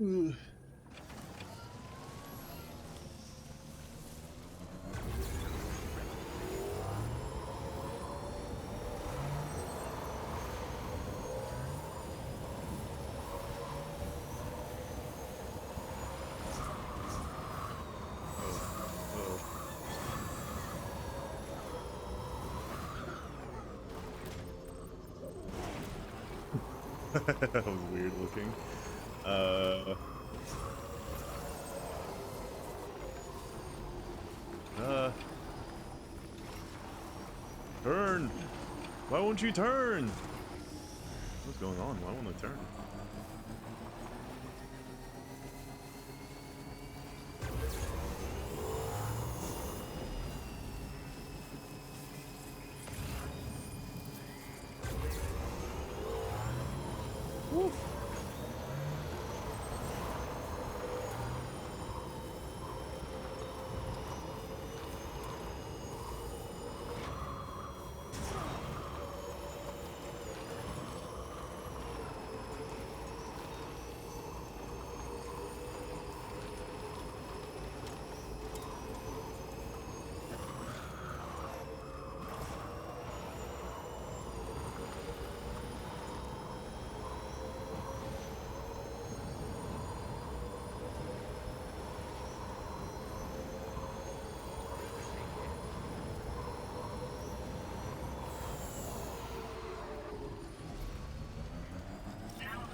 Ugh. That was weird looking. Turn! Why won't you turn? What's going on? Why won't I turn? Woo.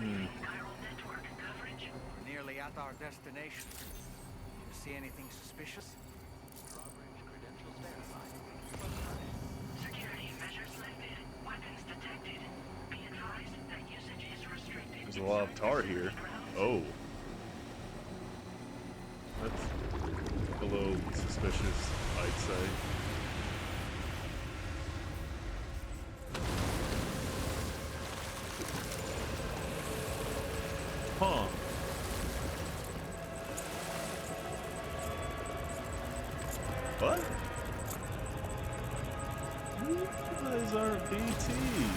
We're nearly at our destination. You see anything suspicious? Drawbridge credentials verified. Security measures lifted. Weapons detected. Be advised that usage is restricted. There's a lot of tar here. Oh. That's a little suspicious, I'd say. Huh. What? You guys aren't BTs.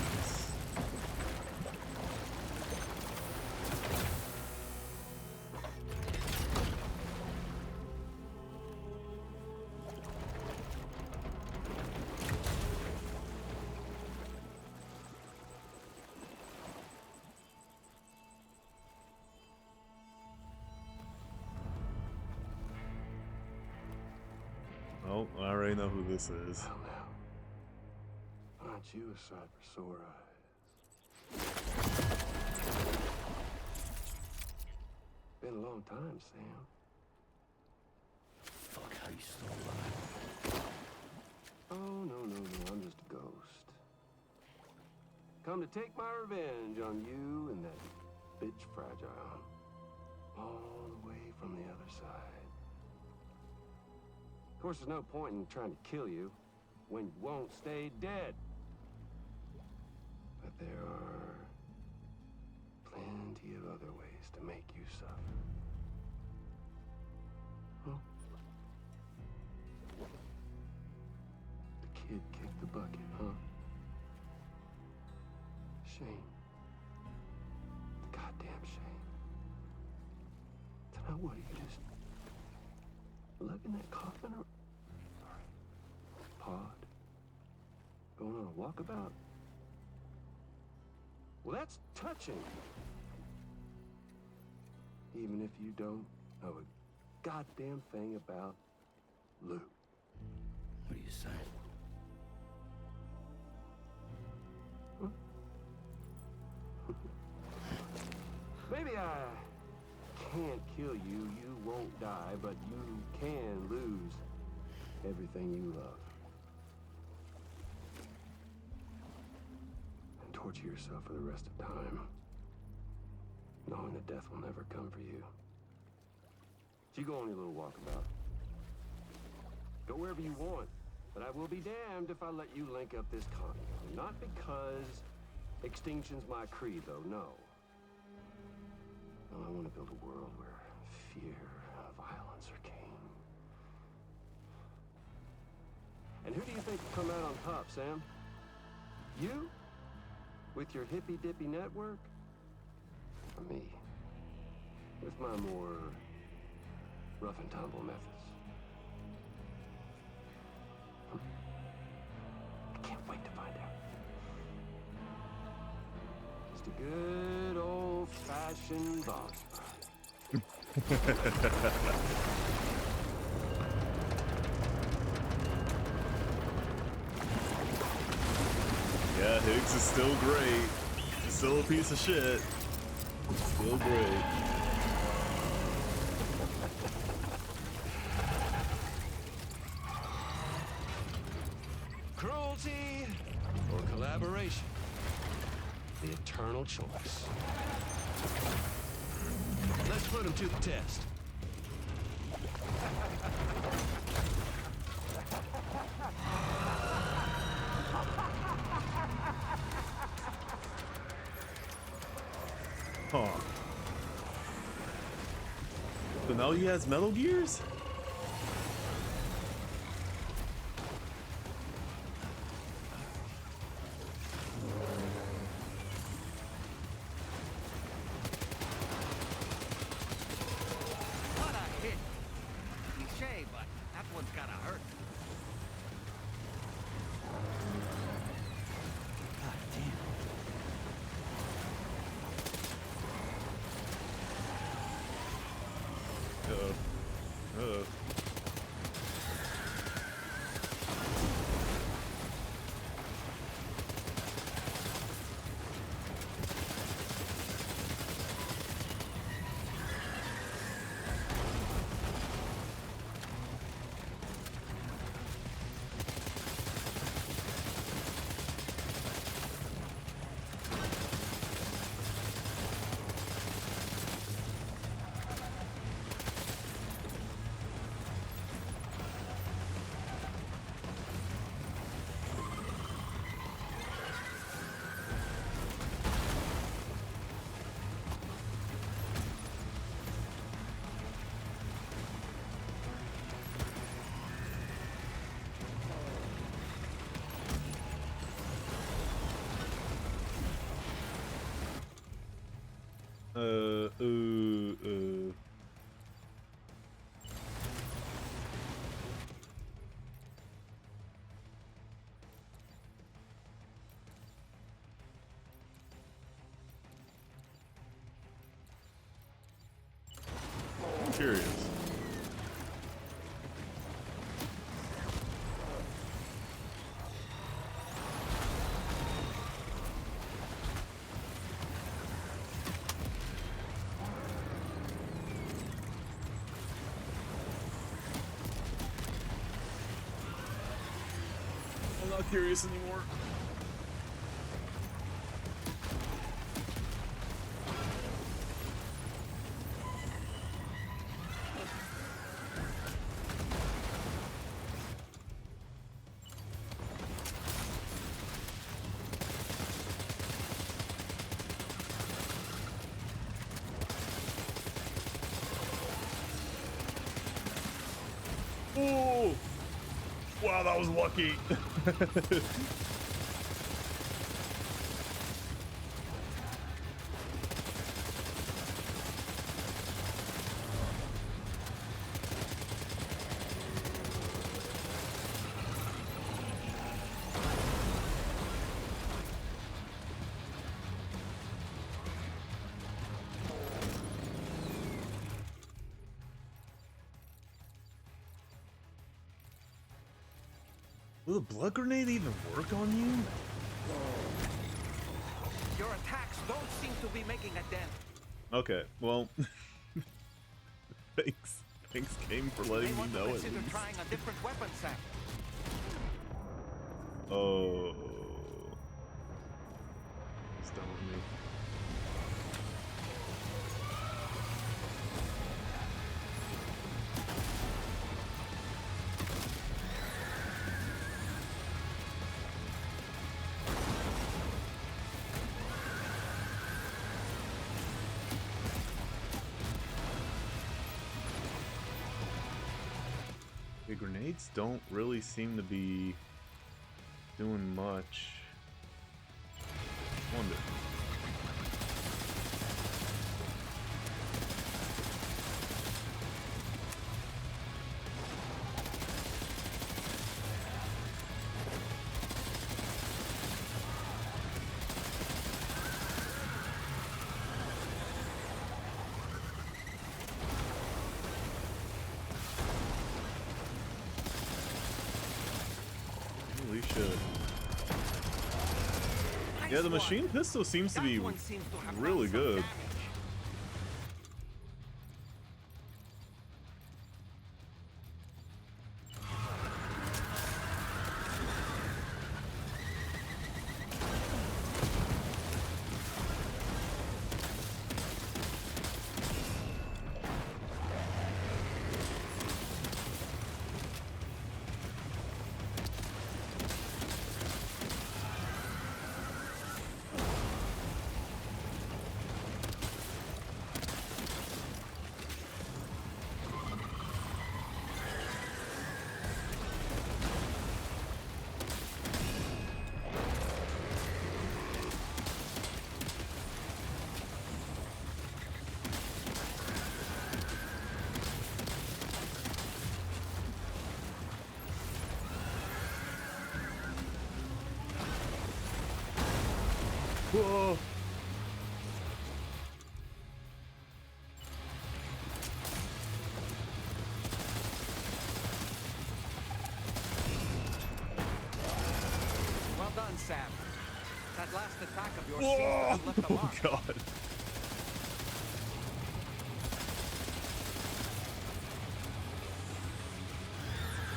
Oh, I already know who this is. Well now, aren't you a sight for sore eyes? Been a long time, Sam. Fuck, how you still alive? Oh, no, I'm just a ghost. Come to take my revenge on you and that bitch Fragile. All the way from the other side. Of course, there's no point in trying to kill you when you won't stay dead. But there are plenty of other ways to make you suffer. Huh? The kid kicked the bucket, huh? Shame. Goddamn shame. Then what, you just lugging that coffin or pod? Going on a walkabout? Well, that's touching. Even if you don't know a goddamn thing about Lou. What are you saying? Huh? Maybe I can't kill you, you won't die, but you can lose everything you love. And torture yourself for the rest of time, knowing that death will never come for you. So you go on your little walkabout. Go wherever you want, but I will be damned if I let you link up this continent. Not because extinction's my creed, though, no. No, I want to build a world where fear and violence are king. And who do you think will come out on top, Sam? You? With your hippy-dippy network? Or me? with my more rough and tumble methods. I can't wait to find out. Just a good old-fashioned boss fight. Yeah, Higgs is still great. He's still a piece of shit. Still great. Cruelty or collaboration? The eternal choice. Let's put him to the test. Huh. So now he has Metal Gears? What a hit! Cliche, but that one's gotta hurt. God damn. Uh-oh. Uh-oh. Uh. I'm curious. I'm not curious anymore. Oh! Wow, that was lucky. Will the blood grenade even work on you? Your attacks don't seem to be making a dent. Okay, well, thanks. Thanks, Game, for letting May me want to know at consider least. trying a different weapon set. Oh. It's done with me. The grenades don't really seem to be doing much. Wonder. Yeah, the machine pistol seems to be That one seems to have really done some good. damage. Whoa. Well done, Sam. That last attack of yours Whoa. seems to have left a Oh mark. god.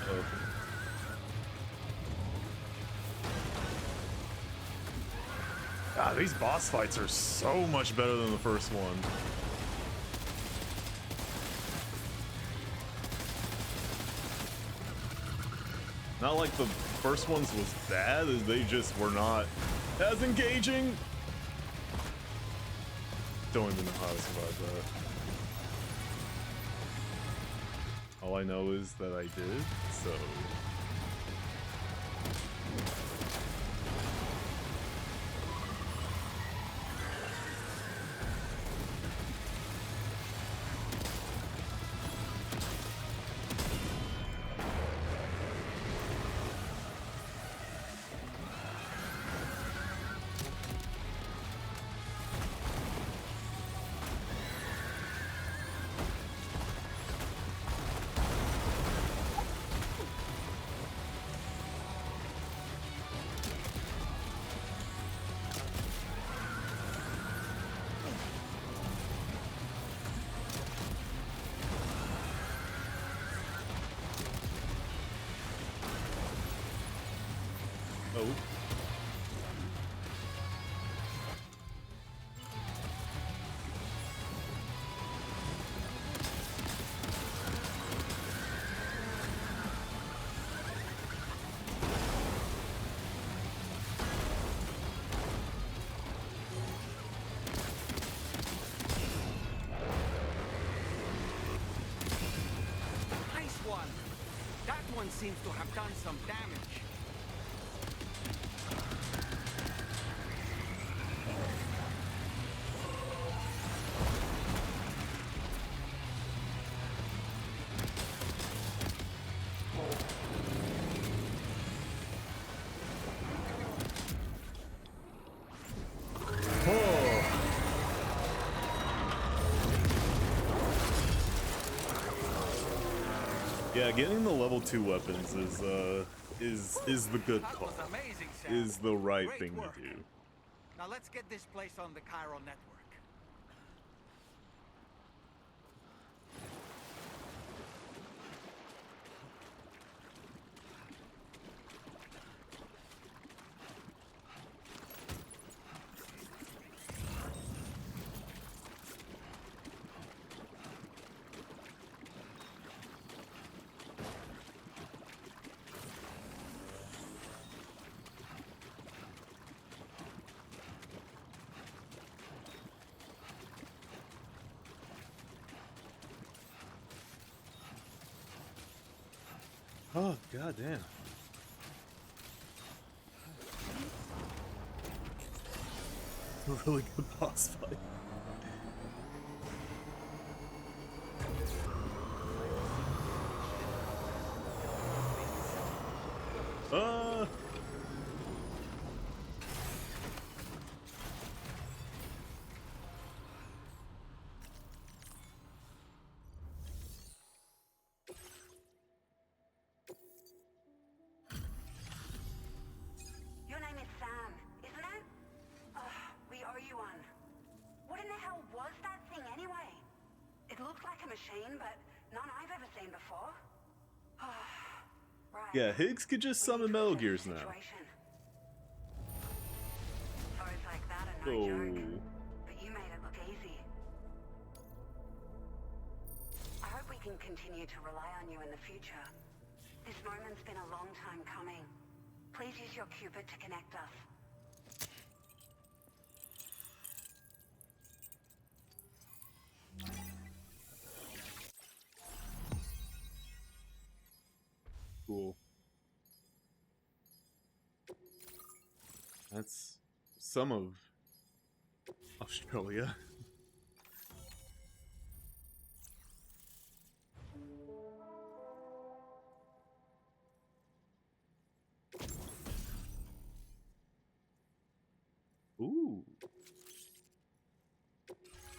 Oh. God, these boss fights are so much better than the first one. Not like the first ones was bad, they just were not as engaging. Don't even know how to survive that. All I know is that I did, so... Oh. Nice one. That one seems to have done some damage. Yeah, getting the level 2 weapons is the good That call. was amazing, Sam. Is the right Great thing work. to do. Now let's get this place on the Chiral network. Oh, goddamn. A really good boss fight. Your name is Sam, isn't it? It looked like a machine, but none I've ever seen before. Right. Yeah, Higgs could just We need summon to Metal assess the Gears now. situation. Foes like that are no Oh. joke, but you made it look easy. I hope we can continue to rely on you in the future. This moment's been a long time coming. Please use your Cupid to connect us. Cool. That's some of Australia. Ooh.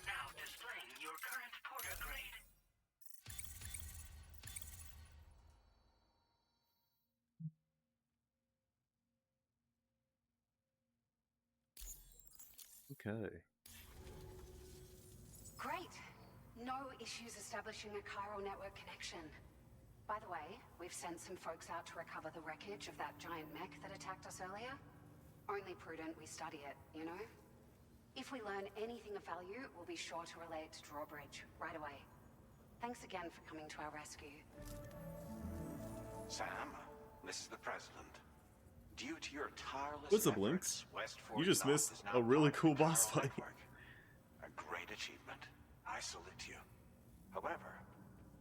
Now displaying your current porter grade. Okay. Great. No issues establishing a chiral network connection. By the way, we've sent some folks out to recover the wreckage of that giant mech that attacked us earlier. Only prudent we study it, you know? If we learn anything of value, we'll be sure to relay it to Drawbridge right away. Thanks again for coming to our rescue. Sam, this is the President. Due to your tireless What's up, efforts, Lynx? West You just Forty missed is now a really part of cool the boss Chiral fight. Network. A great achievement. I salute you. However,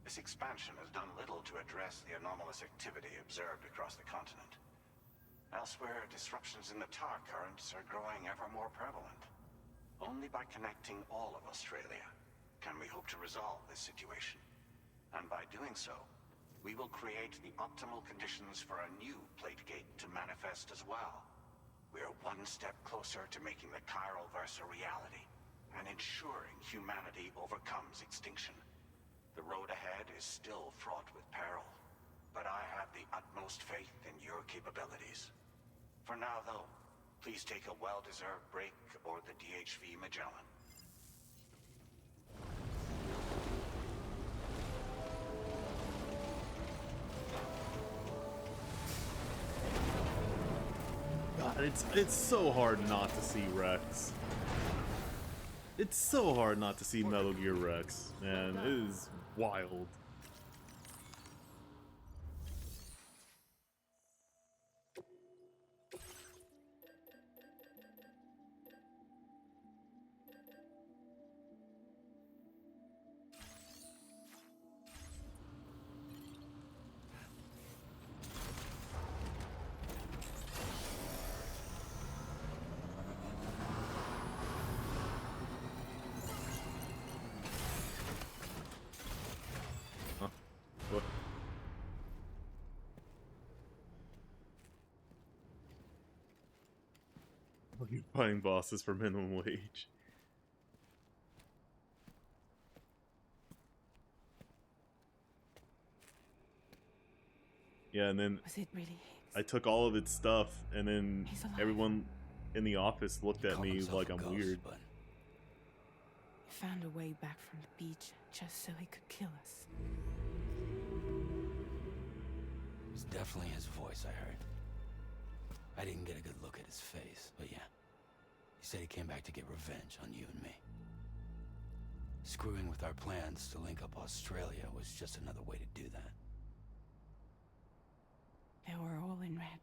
this expansion has done little to address the anomalous activity observed across the continent. Elsewhere, disruptions in the tar currents are growing ever more prevalent. Only by connecting all of Australia can we hope to resolve this situation. And by doing so, we will create the optimal conditions for a new Plategate to manifest as well. We are one step closer to making the chiral verse a reality, and ensuring humanity overcomes extinction. The road ahead is still fraught with peril, but I have the utmost faith in your capabilities. For now, though, please take a well-deserved break aboard the DHV Magellan. God, it's so hard not to see Rex. It's so hard not to see Metal Gear Rex, man. It is wild. Huh? What? Oh, you're fighting bosses for minimum wage. Yeah, and then Was it really Higgs? I took all of its stuff, and then He's alive. everyone in the office looked He at called me himself like a I'm ghost, weird. But He found a way back from the beach just so he could kill us. it was definitely his voice I heard. I didn't get a good look at his face, but yeah. He said he came back to get revenge on you and me. Screwing with our plans to link up Australia was just another way to do that. They were all in red.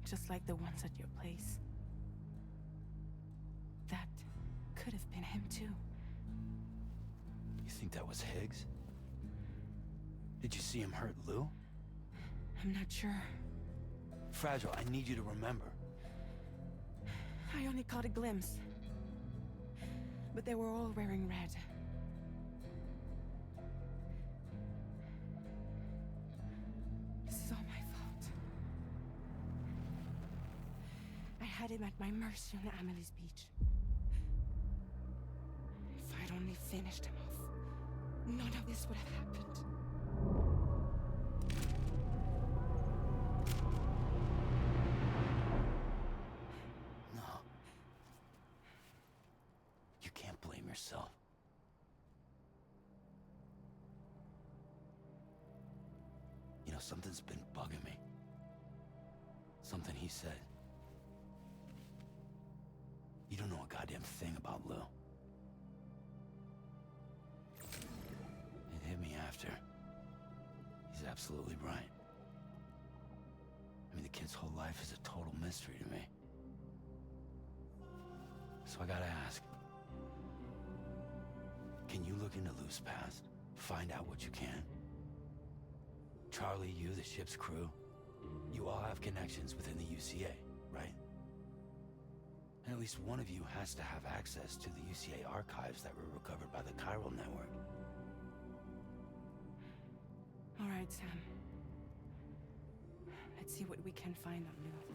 Just like the ones at your place. That could have been him too. You think that was Higgs? Did you see him hurt Lou? I'm not sure. Fragile, I need you to remember. I only caught a glimpse. But they were all wearing red. This is all my fault. I had him at my mercy on Amelie's beach. If I'd only finished him off, none of this would have happened. No. You can't blame yourself. something's been bugging me. Something he said. You don't know a goddamn thing about Lou. It hit me after. He's absolutely right. I mean, the kid's whole life is a total mystery to me. So I gotta ask. Can you look into Lou's past? Find out what you can? Charlie, you, the ship's crew, you all have connections within the UCA, right? And at least one of you has to have access to the UCA archives that were recovered by the Chiral Network. All right, Sam. Let's see what we can find on Lou.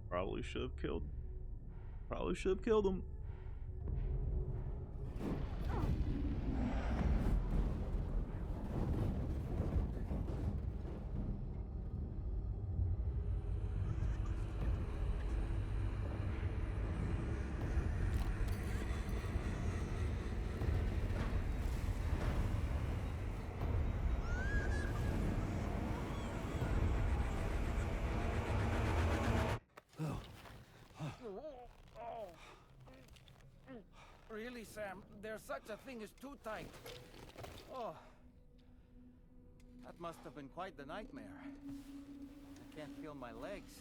Probably should have killed. Probably should have killed him. Really, Sam? There's such a thing as too tight. Oh. That must have been quite the nightmare. I can't feel my legs.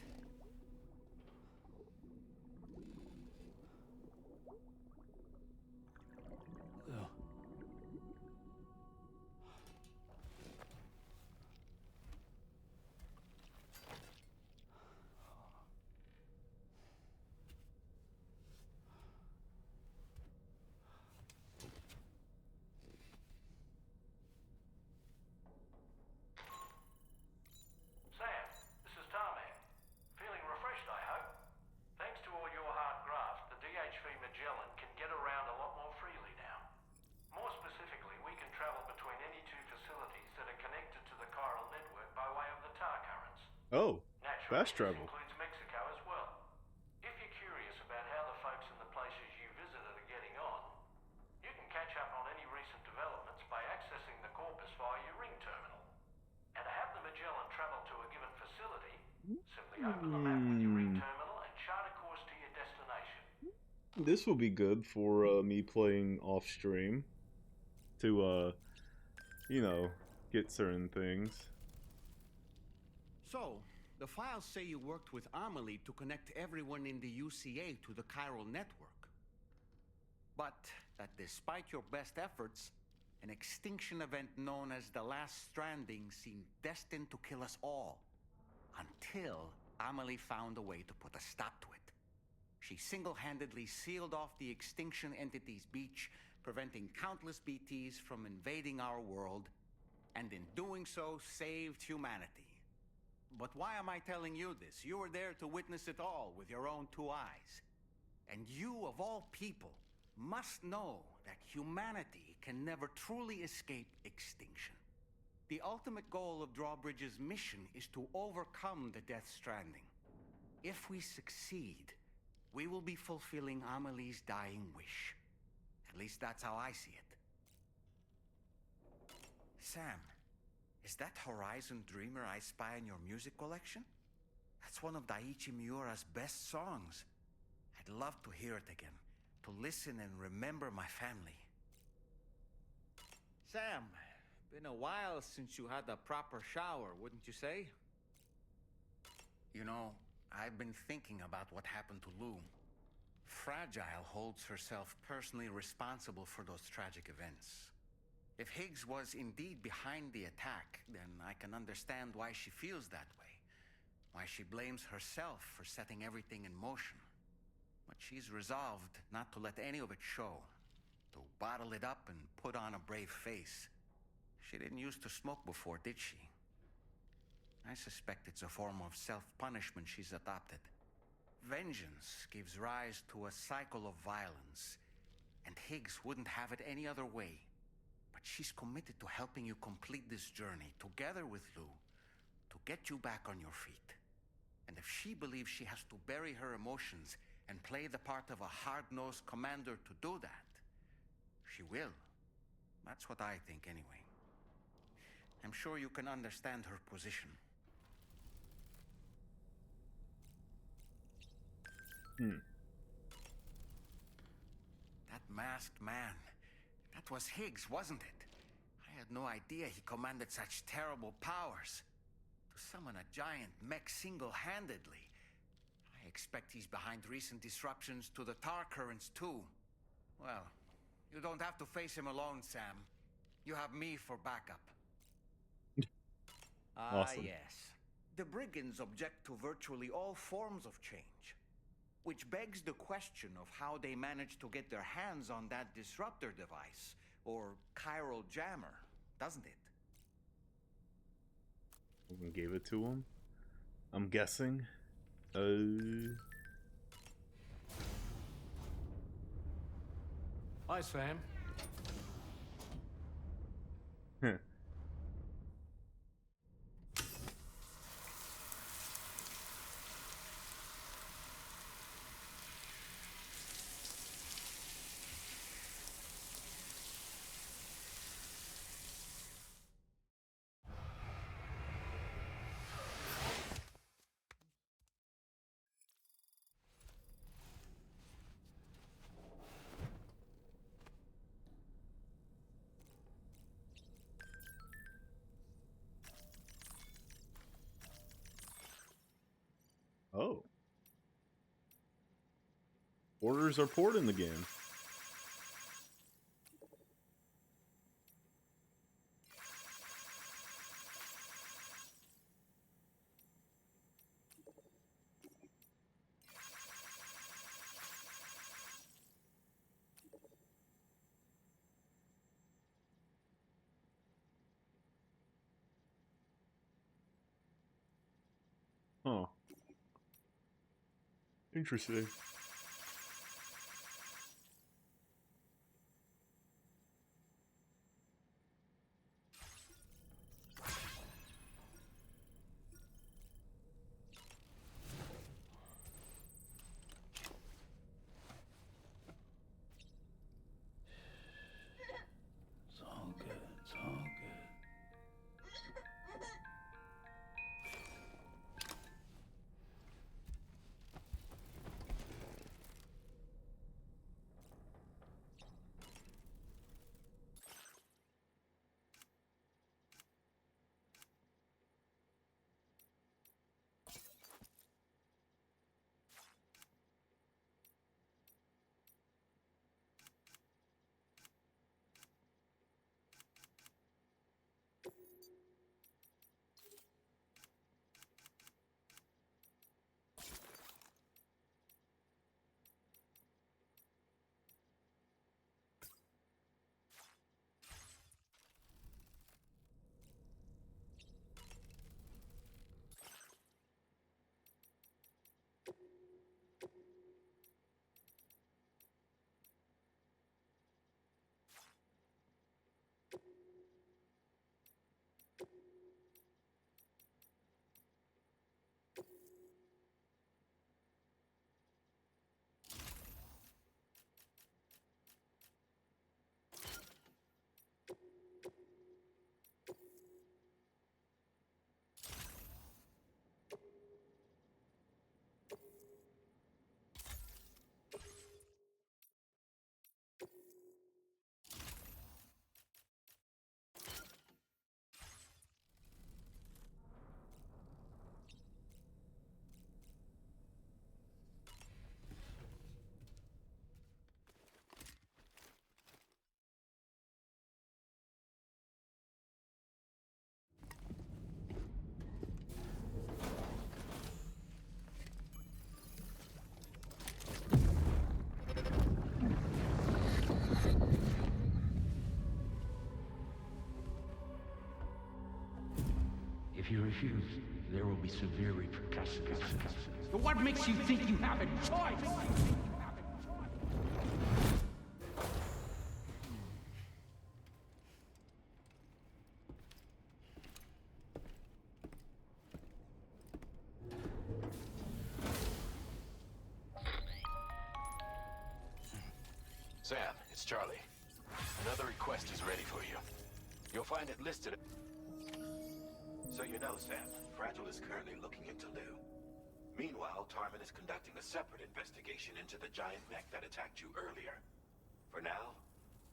Lou. Sam, this is Tarman. Feeling refreshed, I hope. Thanks to all your hard graft, the DHV Magellan can get around a lot more freely now. More specifically, we can travel between any two facilities that are connected to the chiral network by way of the tar currents. Oh, Naturally, fast this travel. includes Mexico as well. If you're curious about how the folks in the places you visited are getting on, you can catch up on any recent developments by accessing the corpus via your ring terminal. And to have the Magellan travel to a given facility, simply open the map with your ring terminal and chart a course to your destination. This will be good for me playing off stream to you know, get certain things. So, the files say you worked with Amelie to connect everyone in the UCA to the chiral network. But that despite your best efforts, an extinction event known as the Last Stranding seemed destined to kill us all. Until Amelie found a way to put a stop to it. She single-handedly sealed off the extinction entity's beach, preventing countless BTs from invading our world, and in doing so, saved humanity. But why am I telling you this? You were there to witness it all with your own two eyes. And you, of all people, must know that humanity can never truly escape extinction. The ultimate goal of Drawbridge's mission is to overcome the Death Stranding. If we succeed, we will be fulfilling Amelie's dying wish. At least that's how I see it. Sam, is that Horizon Dreamer I spy in your music collection? That's one of Daiichi Miura's best songs. I'd love to hear it again, to listen and remember my family. Sam, been a while since you had a proper shower, wouldn't you say? You know, I've been thinking about what happened to Lou. Fragile holds herself personally responsible for those tragic events. If Higgs was indeed behind the attack, then I can understand why she feels that way. Why she blames herself for setting everything in motion. But she's resolved not to let any of it show. To bottle it up and put on a brave face. She didn't used to smoke before, did she? I suspect it's a form of self-punishment she's adopted. Vengeance gives rise to a cycle of violence, and Higgs wouldn't have it any other way. But she's committed to helping you complete this journey together with Lou to get you back on your feet. And if she believes she has to bury her emotions and play the part of a hard-nosed commander to do that, she will. That's what I think, anyway. I'm sure you can understand her position. That masked man, that was Higgs, wasn't it? I had no idea he commanded such terrible powers. To summon a giant mech single-handedly. I expect he's behind recent disruptions to the tar currents, too. Well, you don't have to face him alone, Sam. You have me for backup. Awesome. Yes. The brigands object to virtually all forms of change. Which begs the question of how they managed to get their hands on that disruptor device, or chiral jammer, doesn't it? Someone gave it to him, I'm guessing. Hi, Sam. Oh. Orders are poured in the game. Huh. Interesting. It's all good. It's all good. If you refuse, there will be severe repercussions. But what makes you think you have a choice? Sam, it's Charlie. Another request is ready for you. You'll find it listed. So you know, Sam, Fragile is currently looking into Lou. Meanwhile, Tarman is conducting a separate investigation into the giant mech that attacked you earlier. For now,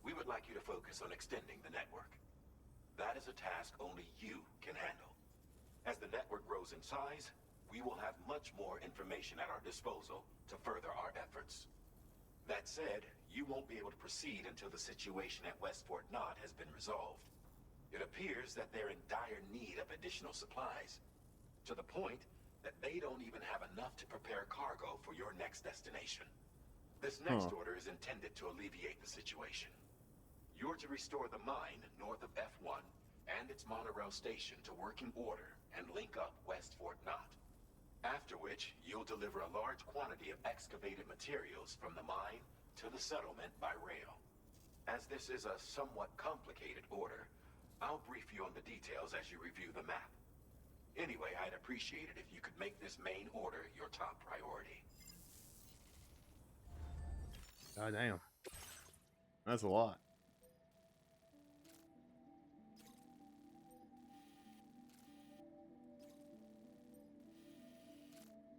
we would like you to focus on extending the network. That is a task only you can handle. As the network grows in size, we will have much more information at our disposal to further our efforts. That said, you won't be able to proceed until the situation at West Fort Knott has been resolved. It appears that they're in dire need of additional supplies, to the point that they don't even have enough to prepare cargo for your next destination. This next order is intended to alleviate the situation. You're to restore the mine north of F1 and its monorail station to working order and link up West Fort Knott. After which, you'll deliver a large quantity of excavated materials from the mine to the settlement by rail. As this is a somewhat complicated order, I'll brief you on the details as you review the map. Anyway, I'd appreciate it if you could make this main order your top priority. God damn. That's a lot.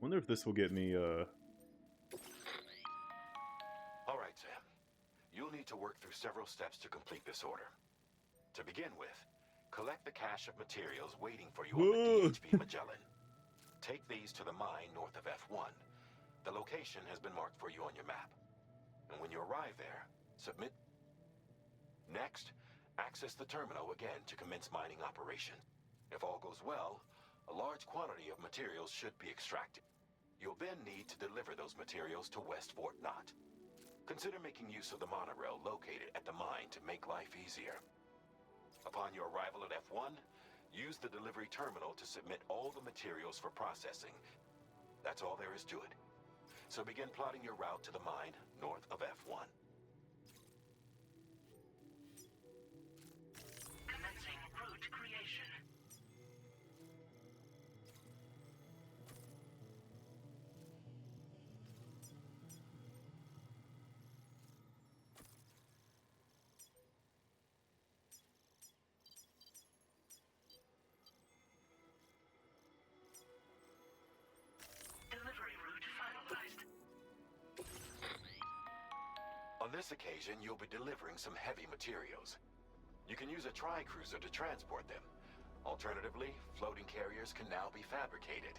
Wonder if this will get me, Alright, Sam. You'll need to work through several steps to complete this order. To begin with, collect the cache of materials waiting for you on the DHB Magellan. Take these to the mine north of F1. The location has been marked for you on your map. And when you arrive there, submit. Next, access the terminal again to commence mining operation. If all goes well, a large quantity of materials should be extracted. You'll then need to deliver those materials to West Fort Knott. Consider making use of the monorail located at the mine to make life easier. Upon your arrival at F1, use the delivery terminal to submit all the materials for processing. That's all there is to it. So begin plotting your route to the mine north of F1. Commencing route creation. Delivery route finalized. On this occasion, you'll be delivering some heavy materials. You can use a tri-cruiser to transport them. Alternatively, floating carriers can now be fabricated.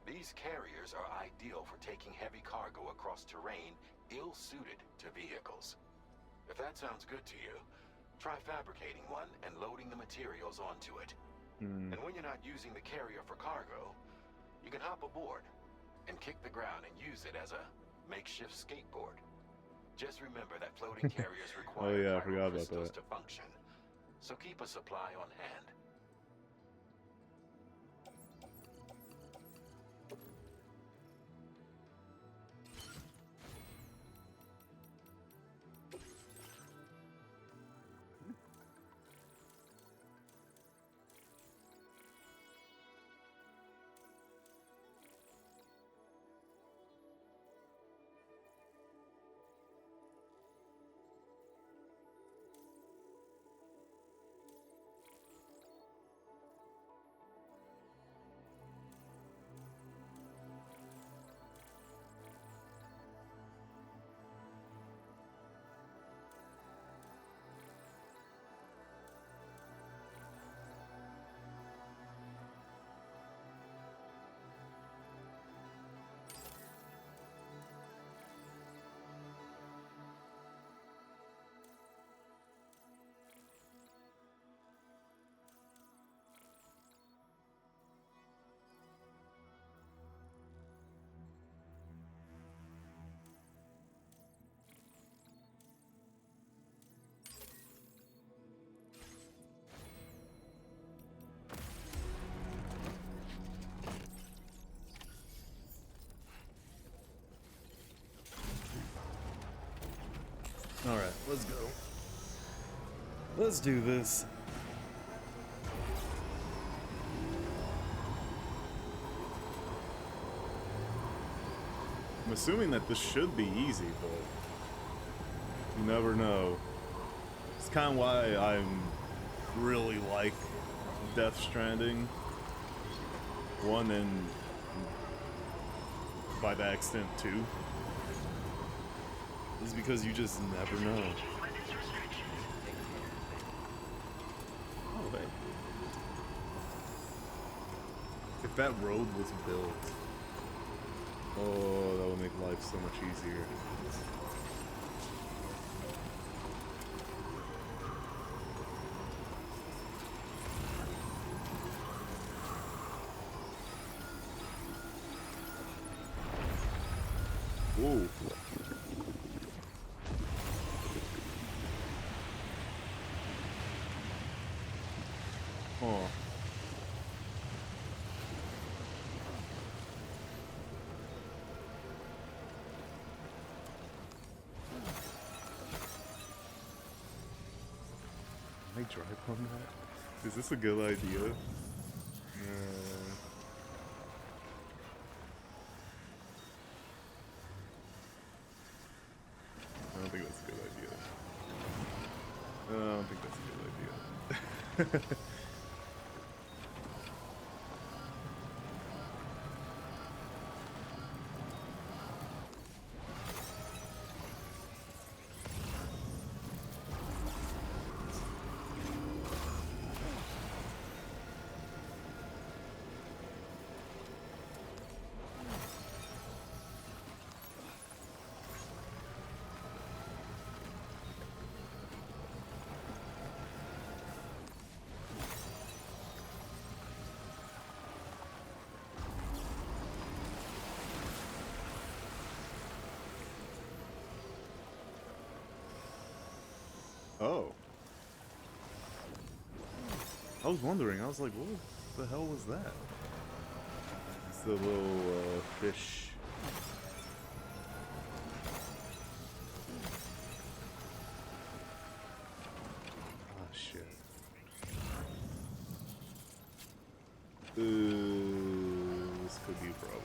These carriers are ideal for taking heavy cargo across terrain ill-suited to vehicles. If that sounds good to you, try fabricating one and loading the materials onto it. And when you're not using the carrier for cargo, you can hop aboard and kick the ground and use it as a makeshift skateboard. Just remember that floating carriers require I forgot about crystals that. to function, so keep a supply on hand. Alright, let's go. Let's do this. I'm assuming that this should be easy, but You never know. It's kind of why I'm really like Death Stranding 1 and by that extent 2. Is because you just never know. Oh, hey. If that road was built, oh, that would make life so much easier. Whoa. Oh. Can I drive on that? Is this a good idea? I don't think that's a good idea. I don't think that's a good idea. Oh. I was wondering, I was like, what the hell was that? It's the little fish. Ah, shit. This could be a problem.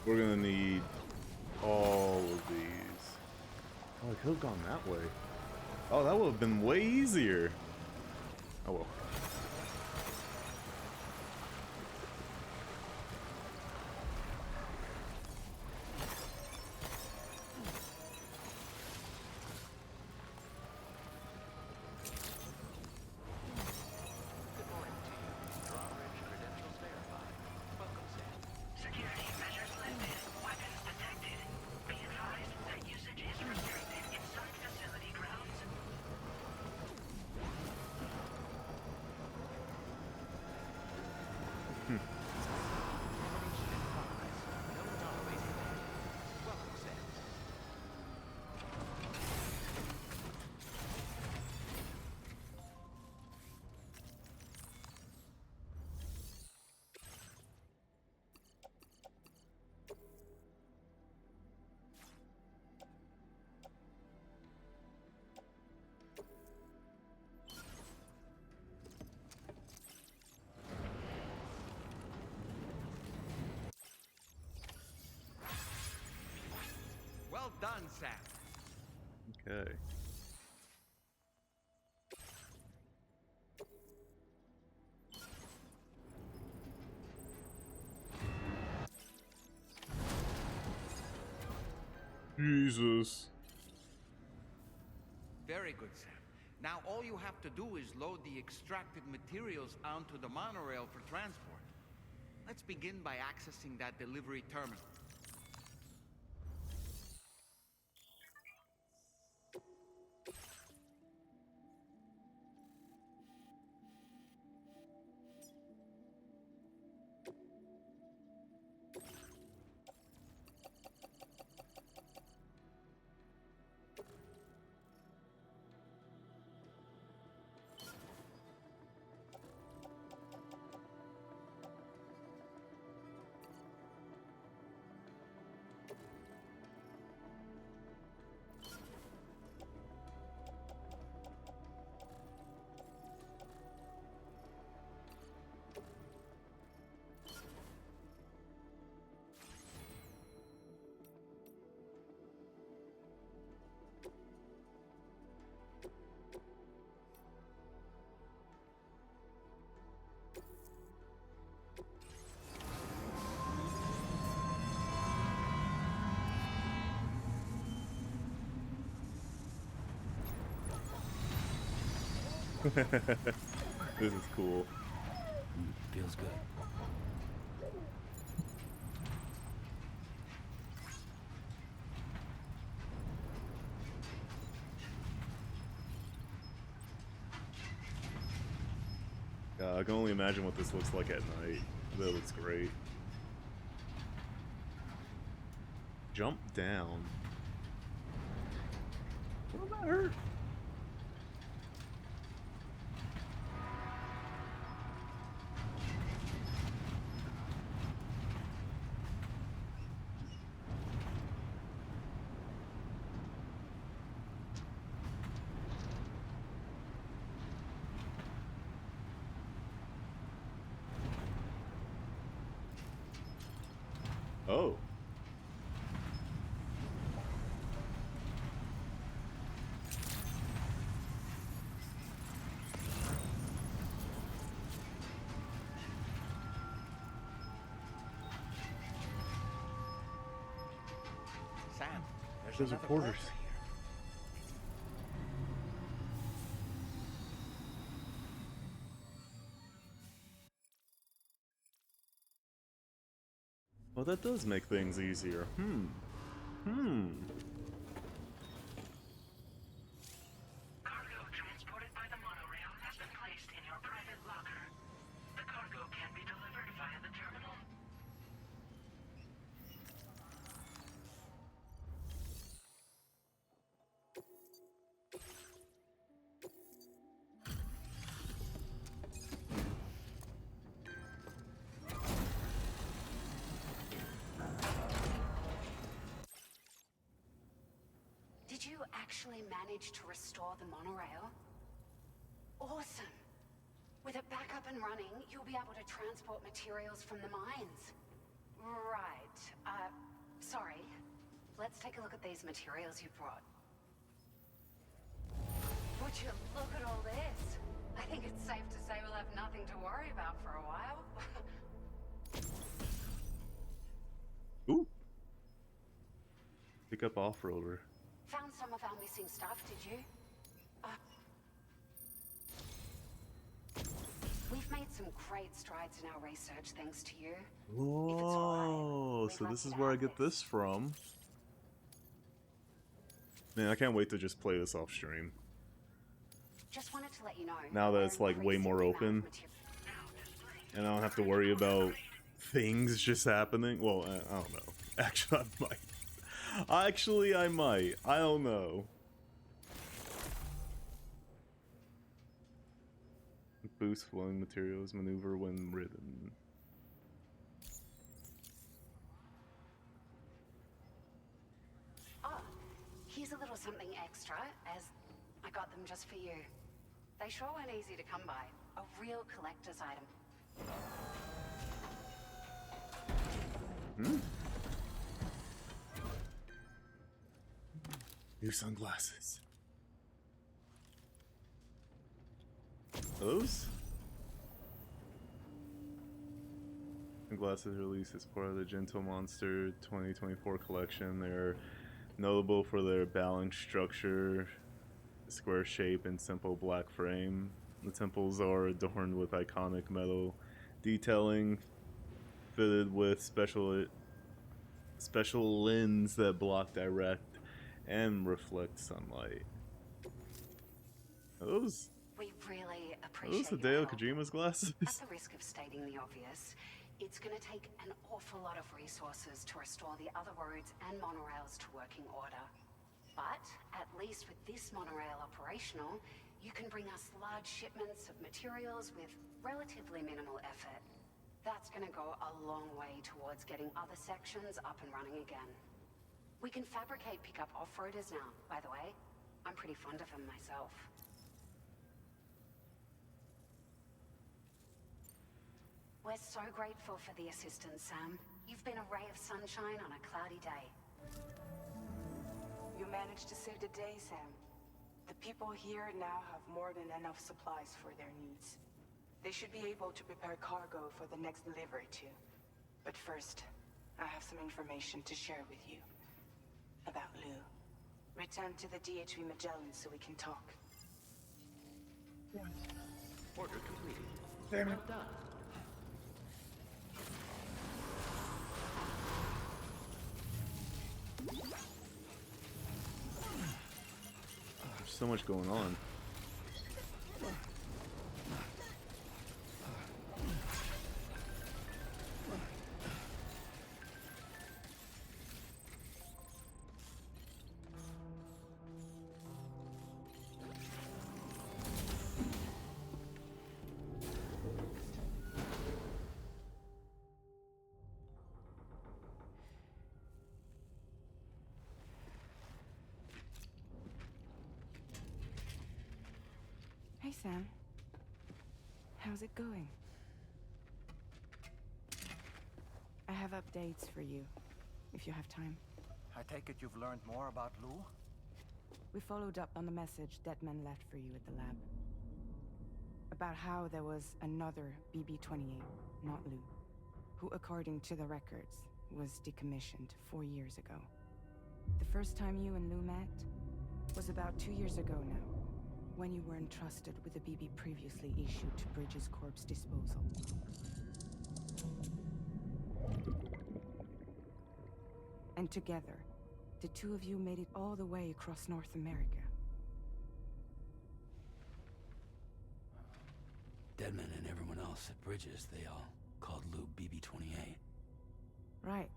We're gonna need all of these. Oh, I could have gone that way. Oh, that would have been way easier. Oh well. Security measures lifted. Weapons detected. Be advised that usage is restricted inside facility grounds. Well done, Sam. Okay. Jesus. Very good, Sam. Now all you have to do is load the extracted materials onto the monorail for transport. Let's begin by accessing that delivery terminal. This is cool. Feels good. I can only imagine what this looks like at night. That looks great. Jump down. Will that hurt? Oh. Sam, Those are another quarters. portal here. Well, that does make things easier. Cargo transported by the monorail has been placed in your private locker. The cargo can be delivered via the terminal. Did you actually manage to restore the monorail? Awesome! With it back up and running, you'll be able to transport materials from the mines. Right. Sorry. Let's take a look at these materials you brought. Would you look at all this? I think it's safe to say we'll have nothing to worry about for a while. Ooh. Pick up off-roader. Found some of our missing stuff, did you? We've made some great strides in our research thanks to you. Oh, so this is where I get this from. Man, I can't wait to just play this off stream. Just wanted to let you know. Now that it's like way more open. And I don't have to worry about things just happening. Well, I don't know. Actually, I might. Actually, I might. I don't know. Boost flowing materials, maneuver when ridden. Oh, here's a little something extra, as I got them just for you. They sure weren't easy to come by. A real collector's item. New sunglasses. Are those? Sunglasses released as part of the Gentle Monster 2024 collection. They're Notable for their balanced structure, square shape, and simple black frame. The temples are adorned with iconic metal detailing fitted with special lens that block direct and reflect sunlight. Are those We really are those appreciate your Hideo help. Kojima's glasses? At the risk of stating the obvious, it's going to take an awful lot of resources to restore the other roads and monorails to working order. But at least with this monorail operational, you can bring us large shipments of materials with relatively minimal effort. That's going to go a long way towards getting other sections up and running again. We can fabricate pickup off-roaders now, by the way. I'm pretty fond of them myself. We're so grateful for the assistance, Sam. You've been a ray of sunshine on a cloudy day. You managed to save the day, Sam. The people here now have more than enough supplies for their needs. They should be able to prepare cargo for the next delivery too. But first, I have some information to share with you. About Lou. Return to the DHV Magellan so we can talk. Order completed. Damn it. Well done. There's so much going on. Hey, Sam. How's it going? I have updates for you, if you have time. I take it you've learned more about Lou? We followed up on the message Deadman left for you at the lab. About how there was another BB-28, not Lou, who, according to the records, was decommissioned 4 years ago. The first time you and Lou met was about 2 years ago now, when you were entrusted with a BB previously issued to Bridges Corp's disposal. And together, the two of you made it all the way across North America. Deadman and everyone else at Bridges, they all called Lou BB-28. Right.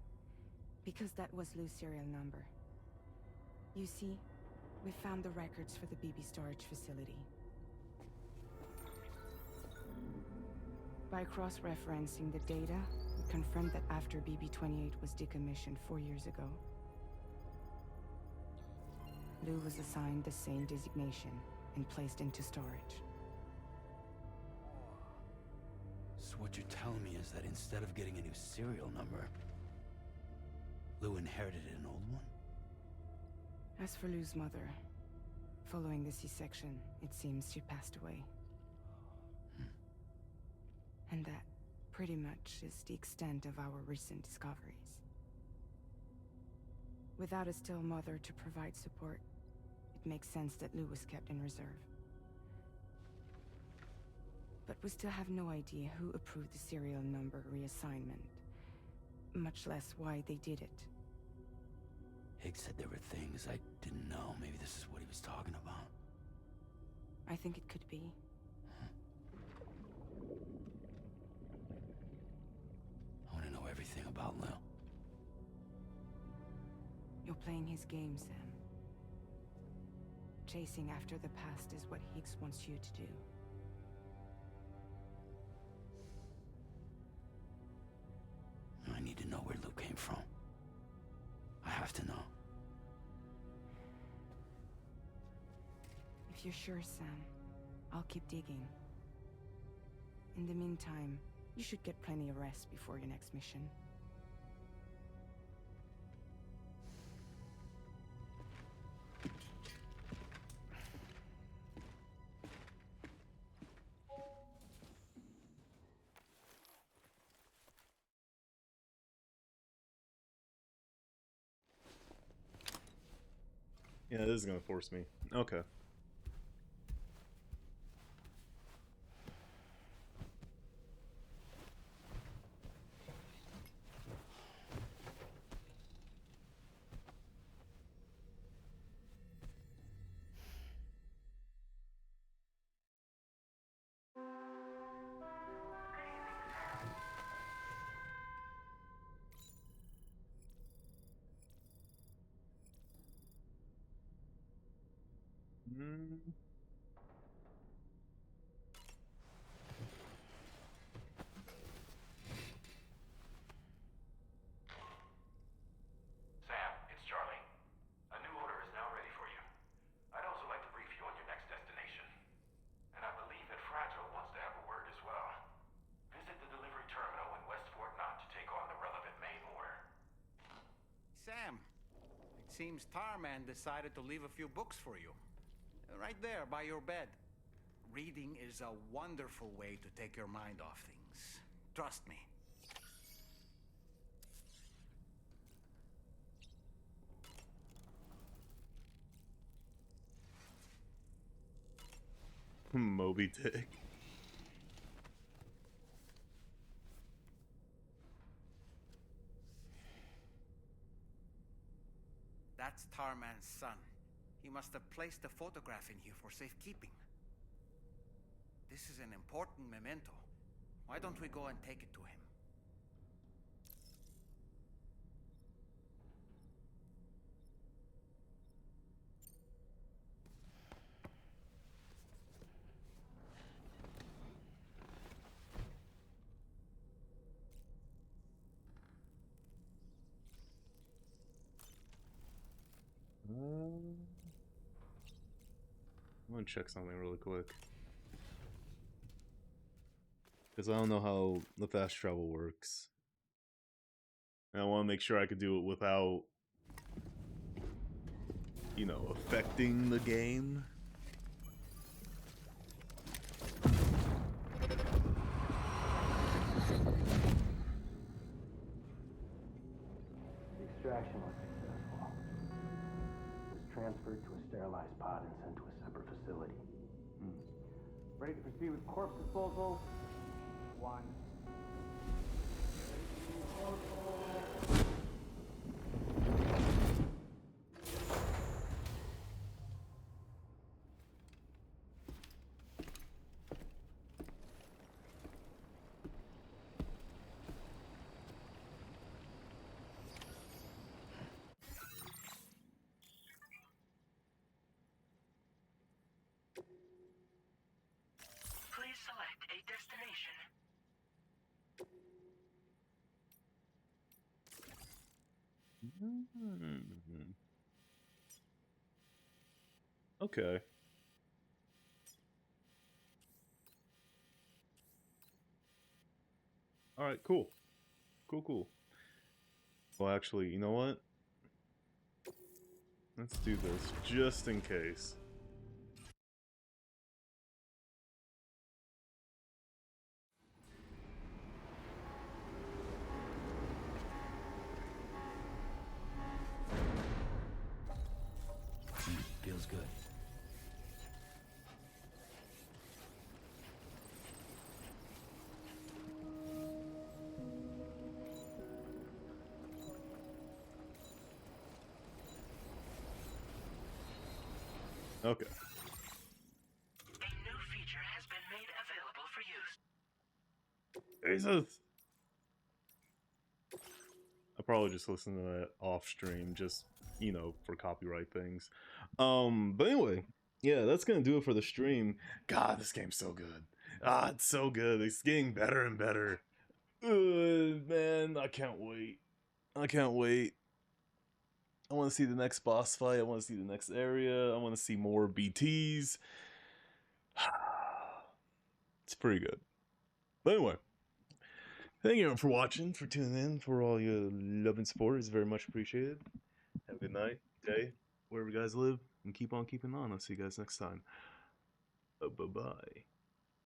Because that was Lou's serial number. You see, we found the records for the BB storage facility. By cross-referencing the data, we confirmed that after BB-28 was decommissioned 4 years ago, Lou was assigned the same designation and placed into storage. So what you're telling me is that instead of getting a new serial number, Lou inherited an old one? As for Lou's mother, following the C-section, it seems she passed away. And that, pretty much, is the extent of our recent discoveries. Without a still mother to provide support, it makes sense that Lou was kept in reserve. But we still have no idea who approved the serial number reassignment, much less why they did it. Higgs said there were things I didn't know. Maybe this is what he was talking about. I think it could be. I want to know everything about Lou. You're playing his game, Sam. Chasing after the past is what Higgs wants you to do. I need to know where Lou came from. I have to know. If you're sure, Sam, I'll keep digging. In the meantime, you should get plenty of rest before your next mission. Yeah, this is gonna force me. Okay. Mm. Sam, it's Charlie. A new order is now ready for you. I'd also like to brief you on your next destination. And I believe that Fragile wants to have a word as well. Visit the delivery terminal in West Fort Knott to take on the relevant main order. Sam, it seems Tarman decided to leave a few books for you. Right there, by your bed. Reading is a wonderful way to take your mind off things. Trust me. Moby Dick. That's Tarman's son. He must have placed a photograph in here for safekeeping. This is an important memento. Why don't we go and take it to him? I'm gonna check something really quick. Because I don't know how the fast travel works. And I want to make sure I could do it without, you know, affecting the game. The extraction was successful. It was transferred to a sterilized pod and sent to a separate facility. Ready to proceed with corpse disposal? 1. Please select a destination. Okay. Alright, cool. Cool. Well, actually, you know what? Let's do this, just in case. Feels good. Okay. A new feature has been made available for use. Jesus! I'll probably just listen to that off stream, just, you know, for copyright things. But anyway, yeah, that's gonna do it for the stream. God, this game's so good. Ah, it's so good. It's getting better and better. Man, I can't wait. I can't wait. I want to see the next boss fight. I want to see the next area. I want to see more BTs. It's pretty good. But anyway, thank you everyone for watching, for tuning in, for all your love and support. It's very much appreciated. Have a good night, day, wherever you guys live, and keep on keeping on. I'll see you guys next time. Bye-bye.